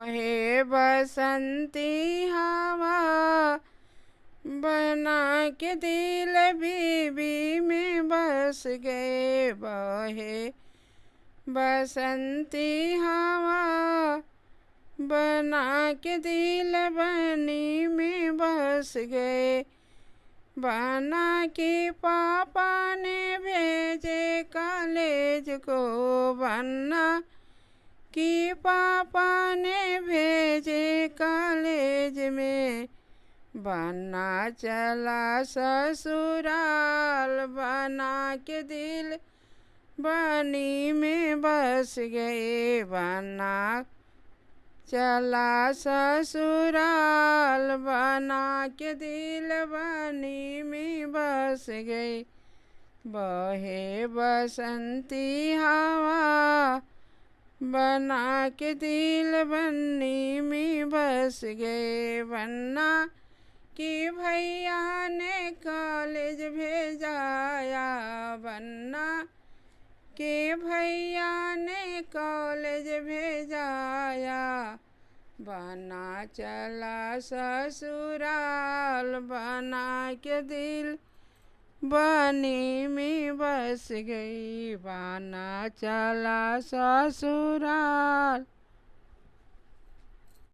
हे बसंती हवा बना के दिल बीबी में बस गए। बहे बसंती हवा बना के दिल बनी में बस गए। बना के पापा ने भेजे कॉलेज को, बना कि पापा ने भेजे कॉलेज में। बना चला ससुराल बना के दिल बनी में बस गए। बना चला ससुराल बना के दिल बनी में बस गए। बहे बसंती हवा बना के दिल बन्नी में बस गए। बन्ना कि भैया ने कॉलेज भेजाया, बन्ना कि भैया ने कॉलेज भेजाया। बना चला ससुराल बना के दिल बनी में बस गई। बना चला ससुराल।